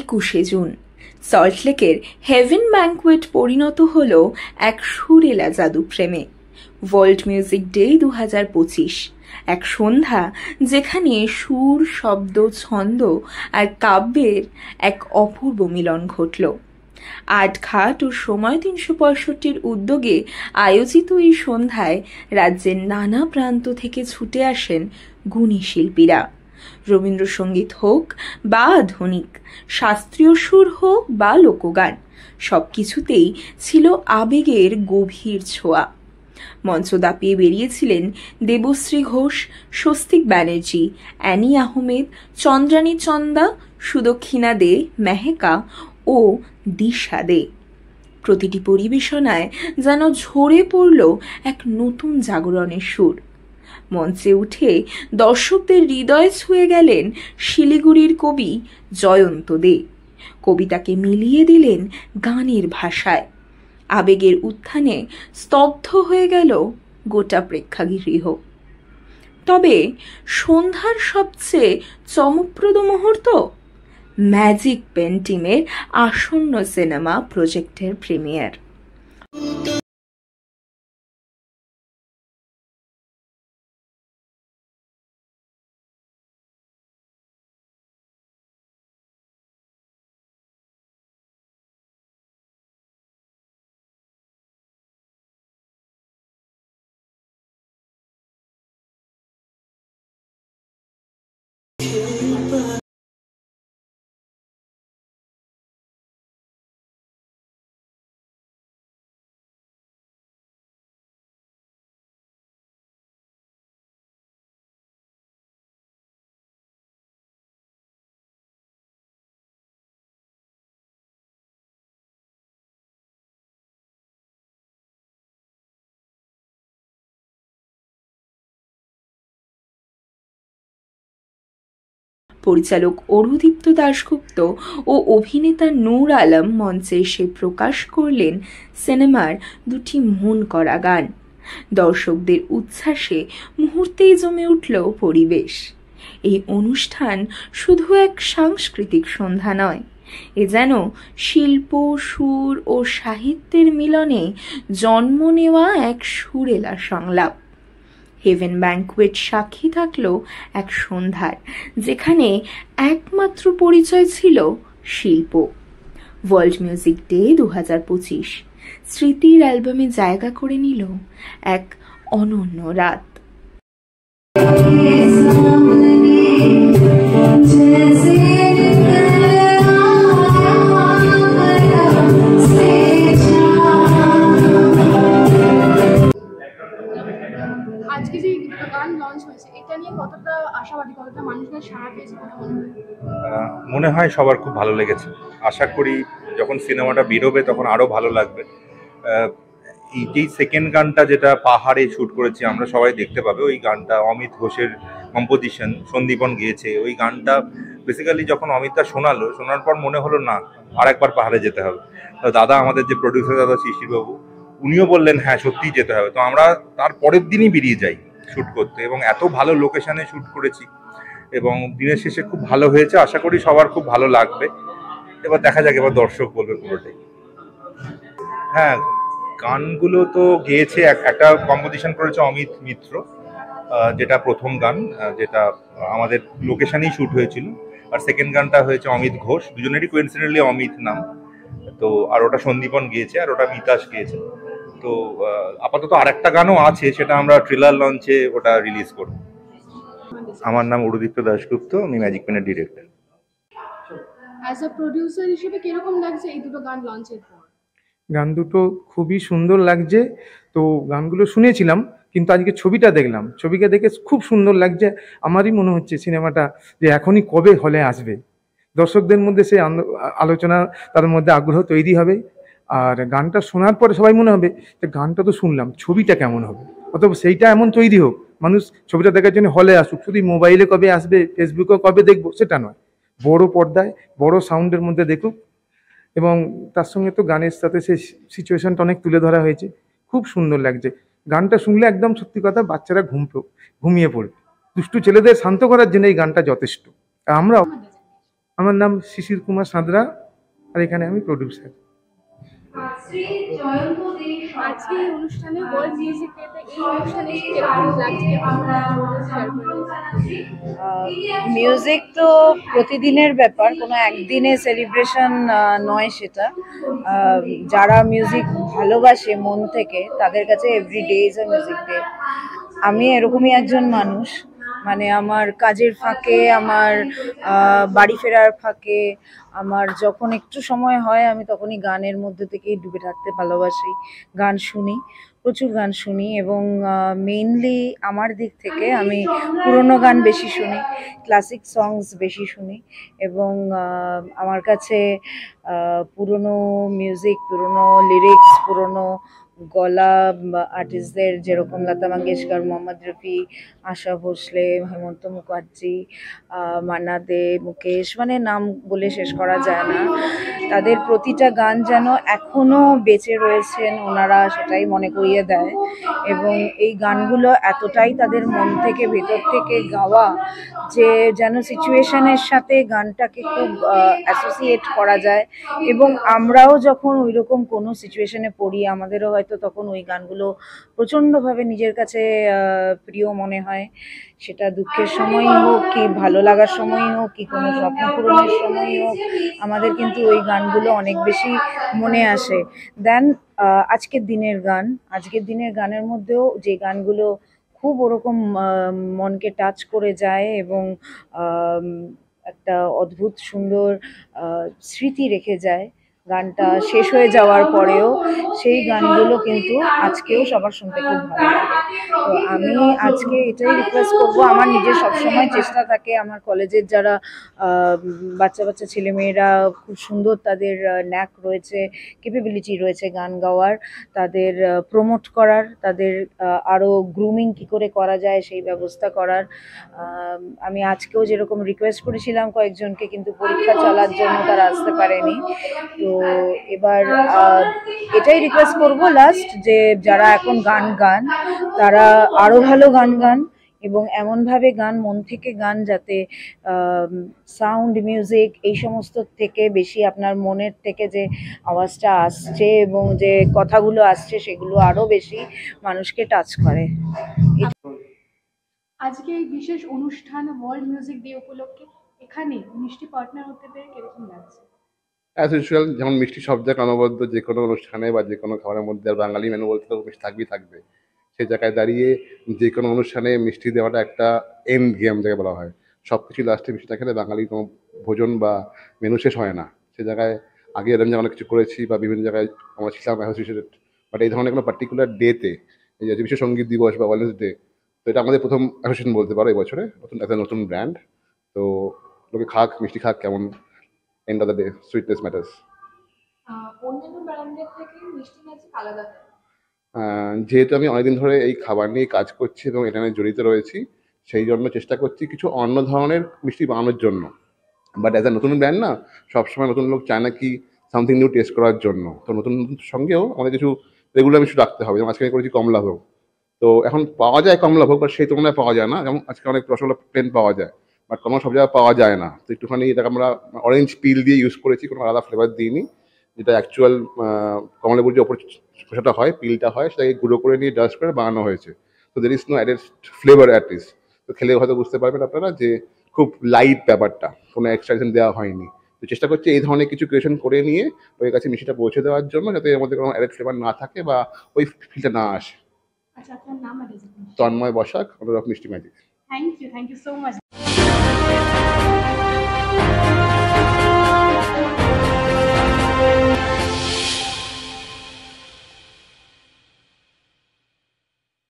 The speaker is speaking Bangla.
21শে জুন সল্টলেকের হেভেন ব্যাঙ্কুয়েট পরিণত হল এক সুরেলা জাদুপ্রেমে। ওয়ার্ল্ড মিউজিক ডে 2025, এক সন্ধ্যা যেখানে সুর, শব্দ, ছন্দ আর কাব্যের এক অপূর্ব মিলন ঘটল। আটঘাট ও সময় 365-র উদ্যোগে আয়োজিত এই সন্ধ্যায় রাজ্যের নানা প্রান্ত থেকে ছুটে আসেন গুণী শিল্পীরা। রবীন্দ্রসঙ্গীত হোক বা আধুনিক, শাস্ত্রীয় সুর হোক বা লোকগান, সবকিছুতেই ছিল আবেগের গভীর ছোঁয়া। মঞ্চ দাপিয়ে বেরিয়েছিলেন দেবশ্রী ঘোষ, স্বস্তিক ব্যানার্জি, অ্যানি আহমেদ, চন্দ্রানী চন্দা, সুদক্ষিণা দে, মেহেকা ও দিশা দে। প্রতিটি পরিবেশনায় যেন ঝরে পড়ল এক নতুন জাগরণের সুর। মঞ্চে উঠে দর্শকদের হৃদয় ছুঁয়ে গেলেন শিলিগুড়ির কবি জয়ন্ত দে। কবিতাকে মিলিয়ে দিলেন গানের ভাষায়। আবেগের উত্থানে স্তব্ধ হয়ে গেল গোটা প্রেক্ষাগৃহ। তবে সন্ধ্যার সবচেয়ে চমকপ্রদ মুহূর্ত ম্যাজিক পেন টিমের আসন্ন সিনেমা প্রজেক্টের প্রিমিয়ার। পরিচালক অরুদীপ্ত দাশগুপ্ত ও অভিনেতা নূর আলম মঞ্চে এসে প্রকাশ করলেন সিনেমার দুটি মন করা গান। দর্শকদের উচ্ছ্বাসে মুহূর্তেই জমে উঠল পরিবেশ। এই অনুষ্ঠান শুধু এক সাংস্কৃতিক সন্ধ্যা নয়, এ যেন শিল্প, সুর ও সাহিত্যের মিলনে জন্ম নেওয়া এক সুরেলা সংলাপ। হেভেন ব্যাঙ্কুয়েট সাক্ষী থাকল এক সন্ধ্যার যেখানে একমাত্র পরিচয় ছিল শিল্প। ওয়ার্ল্ড মিউজিক ডে 2025 স্মৃতির অ্যালবামে জায়গা করে নিল এক অনন্য রাত। আজকে যে গান লঞ্চ হয়েছে, এটা নিয়ে কতটা আশাবাদী, কতটা মানুষের সাড়া পেয়েছে মনে হয় সবার খুব ভালো লেগেছে। আশা করি যখন সিনেমাটা বেরোবে তখন আরও ভালো লাগবে। এই যেই সেকেন্ড গানটা যেটা পাহাড়ে শ্যুট করেছি আমরা, সবাই দেখতে পাবে। ওই গানটা অমিত ঘোষের কম্পোজিশন, সন্দীপন গেয়েছে। ওই গানটা বেসিক্যালি যখন অমিতটা শোনার পর মনে হলো না আর একবার পাহাড়ে যেতে হবে। তো দাদা, আমাদের যে প্রডিউসার দাদা শিশিরবাবু, উনিও বললেন হ্যাঁ সত্যিই যেতে হবে। তো আমরা তার পরের দিনই বেরিয়ে যাই শ্যুট করতে, এবং এত ভালো লোকেশনে শ্যুট করেছি এবং দিনের শেষে খুব ভালো হয়েছে। আশা করি সবার খুব ভালো লাগবে। এবার দেখা যাক, এবার দর্শক বলবে পুরোটাই। হ্যাঁ, গানগুলো তো গেয়েছে, একটা কম্পোজিশন করেছে অমিত মিত্র, যেটা প্রথম গান, যেটা আমাদের লোকেশনেই শ্যুট হয়েছিল। আর সেকেন্ড গানটা হয়েছে অমিত ঘোষ, দুজনেরই কোইন্সিডেন্টালি অমিত নাম। তো আর ওটা সন্দীপন গিয়েছে, আর ওটা মিতাস গিয়েছে। তো আপাতত আরেকটা গানও আছে, সেটা আমরা ট্রেলার লঞ্চে ওটা রিলিজ করব। আমার নাম অরুদীপ্ত দাশগুপ্ত, আমি ম্যাজিক পেনের ডিরেক্টর। অ্যাজ আ প্রোডিউসার হিসেবে কিরকম লাগছে এই দুটো গান লঞ্চের পর? গান দুটো খুবই সুন্দর লাগছে। তো গানগুলো শুনেছিলাম, কিন্তু আজকে ছবিটা দেখলাম, ছবিটা দেখে খুব সুন্দর লাগছে। আমারই মনে হচ্ছে সিনেমাটা যে এখনই কবে হলে আসবে, দর্শকদের মধ্যে সে আলোচনা, তাদের মধ্যে আগ্রহ তৈরি হবে। আর গানটা শোনার পরে সবাই মনে হবে যে গানটা তো শুনলাম, ছবিটা কেমন হবে। অথবা সেইটা এমন তৈরি হোক, মানুষ ছবিটা দেখার জন্য হলে আসুক। শুধু মোবাইলে কবে আসবে, ফেসবুকে কবে দেখবো সেটা নয়, বড় পর্দায় বড় সাউন্ডের মধ্যে দেখুক। এবং তার সঙ্গে তো গানের সাথে সেই সিচুয়েশনটা অনেক তুলে ধরা হয়েছে, খুব সুন্দর লাগছে। গানটা শুনলে একদম সত্যি কথা, বাচ্চারা ঘুমিয়ে পড়বে। দুষ্টু ছেলেদের শান্ত করার জন্য এই গানটা যথেষ্ট। আমরা আমার নাম শিশির কুমার সাঁতরা, আর এখানে আমি প্রডিউসার। আজকে এই অনুষ্ঠানে ওয়ার্ল্ড মিউজিক ডেতে এই অনুষ্ঠানে এসে কিরকম লাগছে শেয়ার করে। মিউজিক তো প্রতিদিনের ব্যাপার, কোনো একদিনে সেলিব্রেশন নয় সেটা। যারা মিউজিক ভালোবাসে মন থেকে তাদের কাছে everyday is a music day. আমি এরকমই একজন মানুষ, মানে আমার কাজের ফাঁকে, আমার বাড়ি ফেরার ফাঁকে, আমার যখন একটু সময় হয় আমি তখনই গানের মধ্যে থেকেই ডুবে থাকতে ভালোবাসি। গান শুনি, প্রচুর গান শুনি, এবং মেইনলি আমার দিক থেকে আমি পুরোনো গান বেশি শুনি, ক্লাসিক সংস বেশি শুনি, এবং আমার কাছে পুরোনো মিউজিক, পুরোনো লিরিক্স, পুরোনো গলা আর্টিস্টদের যেরকম লতা মঙ্গেশকর, মোহাম্মদ রফি, আশা ভোসলে, হেমন্ত মুখার্জি, মান্না দে, মুকেশ, মানে নাম বলে শেষ করা যায় না। তাদের প্রতিটা গান যেন এখনো বেঁচে রয়েছেন ওনারা, সেটাই মনে করিয়ে দেয়। এবং এই গানগুলো এতটাই তাদের মন থেকে, ভেতর থেকে গাওয়া, যে যেন সিচুয়েশনের সাথে গানটাকে খুব অ্যাসোসিয়েট করা যায়। এবং আমরাও যখন ওইরকম কোনো সিচুয়েশনে পড়ি, আমাদেরও হয়তো তখন ওই গানগুলো প্রচণ্ডভাবে নিজের কাছে প্রিয় মনে হয়। সেটা দুঃখের সময়ই হোক, কি ভালো লাগার সময়ই হোক, কি কোনো স্বপ্ন পূরণের সময়ই হোক, আমাদের কিন্তু ওই গানগুলো অনেক বেশি মনে আসে দেন আজকের দিনের গান। আজকের দিনের গানের মধ্যেও যে গানগুলো খুব ওরকম মনকে টাচ করে যায় এবং একটা অদ্ভুত সুন্দর স্মৃতি রেখে যায় গানটা শেষ হয়ে যাওয়ার পরেও, সেই গানগুলো কিন্তু আজকেও সবার শুনতে খুব ভালো লাগে। তো আমি আজকে এটাই রিকোয়েস্ট করবো, আমার নিজের সবসময় চেষ্টা থাকে আমার কলেজের যারা বাচ্চা বাচ্চা ছেলেমেয়েরা খুব সুন্দর, তাদের ন্যাক রয়েছে, ক্যাপাবিলিটি রয়েছে গান গাওয়ার, তাদের প্রমোট করার, তাদের আরও গ্রুমিং কী করে করা যায় সেই ব্যবস্থা করার। আমি আজকেও যেরকম রিকোয়েস্ট করেছিলাম কয়েকজনকে, কিন্তু পরীক্ষা চলার জন্য তারা আসতে পারেনি। তো এবার এটাই রিকোয়েস্ট করব লাস্ট, যে যারা এখন গান গান তারা আরও ভালো গান গান, এবং এমনভাবে গান, মন থেকে গান, যাতে সাউন্ড, মিউজিক এই সমস্ত থেকে বেশি আপনার মনের থেকে যে আওয়াজটা আসছে এবং যে কথাগুলো আসছে সেগুলো আরও বেশি মানুষকে টাচ করে। আজকে এই বিশেষ অনুষ্ঠান ওয়ার্ল্ড মিউজিক ডে উপলক্ষে এখানে মিষ্টি পার্টনার হতে পেরে কিরকম লাগছে? অ্যাজ ইউজুয়াল, যেমন মিষ্টি সব জায়গায় অনবদ্য, যে কোনো অনুষ্ঠানে বা যে কোনো খাবারের মধ্যে আর বাঙালি মেনু বলতে তো মিষ্টি থাকবেই থাকবে। সেই জায়গায় দাঁড়িয়ে যে কোনো অনুষ্ঠানে মিষ্টি দেওয়াটা একটা এন্ড গেম যাকে বলা হয়। সব কিছু লাস্টে মিষ্টিটা খেলে বাঙালির কোনো ভোজন বা মেনু শেষ হয় না। সে জায়গায় আগে এরকম অনেক কিছু করেছি বা বিভিন্ন জায়গায় আমরা ছিলাম অ্যাসোসিয়েটেড, বাট এই ধরনের কোনো পার্টিকুলার ডেতে, এই যে বিশ্ব সঙ্গীত দিবস বা ওয়েলনেস ডে, তো এটা আমাদের প্রথম অ্যাসোসিয়েশন বলতে পারো এই বছরে, নতুন একটা নতুন ব্র্যান্ড। তো লোকে খাক, মিষ্টি খাক, কেমন end of the day sweetness matters. অন্যান্য ব্র্যান্ডের থেকে মিষ্টি ম্যাজিক আলাদা। যেহেতু আমি অনেকদিন ধরে এই খাবার নিয়ে কাজ করছি এবং এটা নিয়ে জড়িত রয়েছি, সেই জন্য চেষ্টা করছি কিছু অন্য ধরনের মিষ্টি বানানোর জন্য। বাট অ্যাজ আ নতুন ব্র্যান্ড না, সবসময় নতুন লোক চায় না কি সামথিং নিউ টেস্ট করার জন্য। তো নতুন নতুন সঙ্গেও আমাদের কিছু রেগুলার মিষ্টি রাখতে হবে। যেমন আজকে আমি করেছি কমলাভোগ। তো এখন পাওয়া যায় কমলাভোগ, বাট সেই তুলনায় পাওয়া যায় না। যেমন আজকে অনেক রসগোল্লা প্লেন পাওয়া যায়, বাট কমলা সব জায়গায় পাওয়া যায় না। তো একটুখানি এটাকে আমরা অরেঞ্জ পিল দিয়ে ইউজ করেছি, কোনো আলাদা ফ্লেভার দিইনি। যেটা অ্যাকচুয়াল কমলালেবুর যে ওপর খোসাটা হয়, পিলটা হয়, সেটাকে গুঁড়ো করে নিয়ে ডাস্ট করে বানানো হয়েছে। তো there is no added flavour at least. তো খেলে হয়তো বুঝতে পারবেন আপনারা যে খুব লাইট ব্যাপারটা, কোনো এক্সট্রাকশন দেওয়া হয়নি। তো চেষ্টা করছি এই ধরনের কিছু ক্রিয়েশন করে নিয়ে ওই কাছে মিষ্টিটা পৌঁছে দেওয়ার জন্য, যাতে এর মধ্যে কোনো অ্যাডেড ফ্লেভার না থাকে বা ওই ফিলটা না আসে। আচ্ছা, আপনার নাম আর resignation? Tanmay Basak, Anurag Mishti magic. Thank you so much.